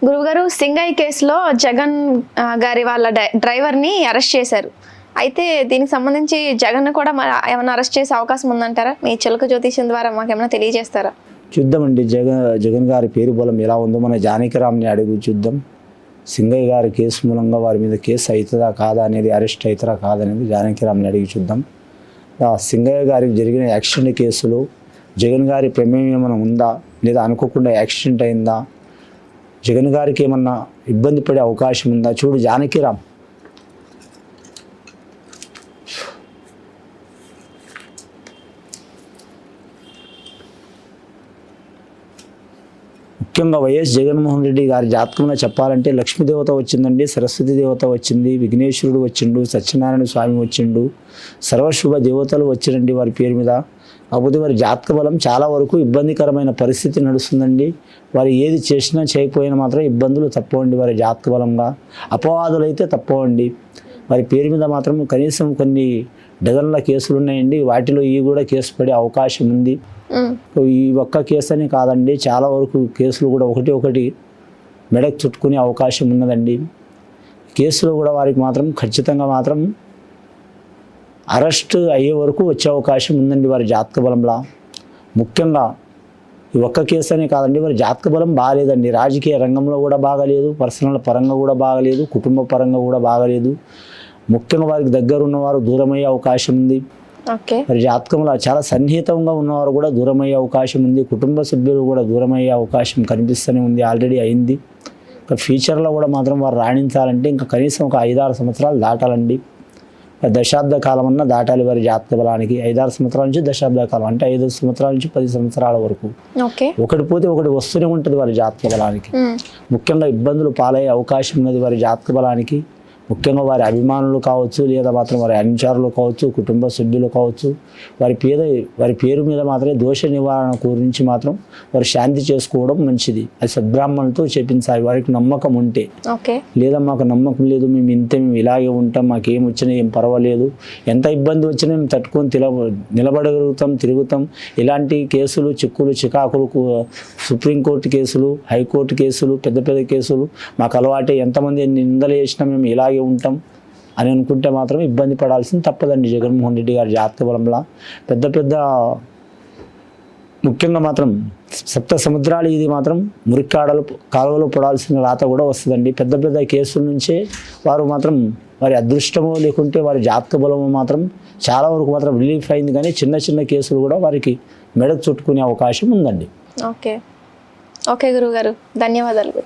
గురువుగారు, సింగయ్య కేసులో జగన్ గారి వాళ్ళ డ్రైవర్ని అరెస్ట్ చేశారు. అయితే దీనికి సంబంధించి జగన్ కూడా ఏమైనా అరెస్ట్ చేసే అవకాశం ఉందంటారా? మీ చిలక జ్యోతిష్యం ద్వారా మాకు ఏమైనా తెలియజేస్తారా? చూద్దామండి. జగన్ గారి పేరు బలం ఎలా ఉందో మన జానకిరామ్ని అడుగు చూద్దాం. సింగయ్య గారి కేసు మూలంగా వారి మీద కేసు అవుతుందా కాదా అనేది, అరెస్ట్ అవుతారా కాదనేది జానకిరామ్ని అడిగి చూద్దాం. సింగయ్య గారికి జరిగిన యాక్సిడెంట్ కేసులో జగన్ గారి ప్రమేయం ఏమైనా ఉందా, లేదా అనుకోకుండా యాక్సిడెంట్ అయిందా, జగన్ గారికి ఏమన్నా ఇబ్బంది పడే అవకాశం ఉందా? చూడు జానకిరామ్, ముఖ్యంగా వైఎస్ జగన్మోహన్ రెడ్డి గారి జాతకంలో చెప్పాలంటే లక్ష్మీదేవత వచ్చిందండి, సరస్వతి దేవత వచ్చింది, విఘ్నేశ్వరుడు వచ్చిండు, సత్యనారాయణ స్వామి వచ్చిండు, సర్వశుభ దేవతలు వచ్చిరండి వారి పేరు మీద. కాకపోతే వారి జాతక బలం చాలా వరకు ఇబ్బందికరమైన పరిస్థితి నడుస్తుందండి. వారు ఏది చేసినా చేయకపోయినా మాత్రం ఇబ్బందులు తప్పవండి. వారి జాతక బలంగా అపవాదులు అయితే తప్పవండి. వారి పేరు మీద మాత్రం కనీసం కొన్ని డజన్ల కేసులు ఉన్నాయండి. వాటిలో ఈ కూడా కేసు పడే అవకాశం ఉంది. ఈ ఒక్క కేసు అని కాదండి, చాలా వరకు కేసులు కూడా ఒకటి మెడకు చుట్టుకునే అవకాశం ఉన్నదండి. కేసులో కూడా వారికి మాత్రం ఖచ్చితంగా మాత్రం అరెస్ట్ అయ్యే వరకు వచ్చే అవకాశం ఉందండి వారి జాతక బలంలా. ముఖ్యంగా ఈ ఒక్క కేసు అనే కాదండి, వారి జాతక బలం బాగాలేదండి. రాజకీయ రంగంలో కూడా బాగాలేదు, పర్సనల్ పరంగా కూడా బాగాలేదు, కుటుంబ పరంగా కూడా బాగాలేదు. ముఖ్యంగా వారికి దగ్గర ఉన్నవారు దూరమయ్యే అవకాశం ఉంది. మరి జాతకంలో చాలా సన్నిహితంగా ఉన్నవారు కూడా దూరమయ్యే అవకాశం ఉంది. కుటుంబ సభ్యులు కూడా దూరమయ్యే అవకాశం కనిపిస్తూనే ఉంది, ఆల్రెడీ అయింది. ఇంకా ఫ్యూచర్లో కూడా మాత్రం వారు రాణించాలంటే ఇంకా కనీసం ఒక 5-6 సంవత్సరాలు దాటాలండి. దశాబ్ద కాలం అన్నా దాటాలి వారి జాతక బలానికి. 5-6 సంవత్సరాల నుంచి దశాబ్ద కాలం అంటే 5 సంవత్సరాల నుంచి 10 సంవత్సరాల వరకు ఒకటి పోతే ఒకటి వస్తూనే ఉంటుంది వారి జాతక బలానికి. ముఖ్యంగా ఇబ్బందులు పాలయ్యే అవకాశం ఉన్నది వారి జాతక బలానికి. ముఖ్యంగా వారి అభిమానులు కావచ్చు, లేదా మాత్రం వారి అనుచరులు కావచ్చు, కుటుంబ సభ్యులు కావచ్చు, వారి పేరు మీద మాత్రమే దోష నివారణ గురించి మాత్రం వారు శాంతి చేసుకోవడం మంచిది. అది సద్బ్రాహ్మణులతో చేపించాలి వారికి నమ్మకం ఉంటే. లేదా మాకు నమ్మకం లేదు, మేము ఇలాగే ఉంటాం, మాకేం వచ్చినా ఏం పర్వాలేదు, ఎంత ఇబ్బంది వచ్చినా మేము తట్టుకొని నిలబడగలుగుతాం, తిరుగుతాం. ఇలాంటి కేసులు, చిక్కులు, చికాకులు, సుప్రీంకోర్టు కేసులు, హైకోర్టు కేసులు, పెద్ద కేసులు మాకు అలవాటే, ఎంతమంది నిందలు చేసినా మేము ఇలాగే ఉంటాం అని అనుకుంటే మాత్రం ఇబ్బంది పడాల్సింది తప్పదండి. జగన్మోహన్ రెడ్డి గారి జాతక బలంలా పెద్ద ముఖ్యంగా మాత్రం సప్త సముద్రాలు ఇది మాత్రం కాలువలో పడాల్సిన రాత కూడా వస్తుందండి. పెద్ద కేసుల నుంచే వారు మాత్రం వారి అదృష్టమో లేకుంటే వారి జాతక బలమో మాత్రం చాలా వరకు మాత్రం రిలీఫ్ అయింది. కానీ చిన్న కేసులు కూడా వారికి మెడకు చుట్టుకునే అవకాశం ఉందండి. ఓకే గురువు గారు, ధన్యవాదాలు.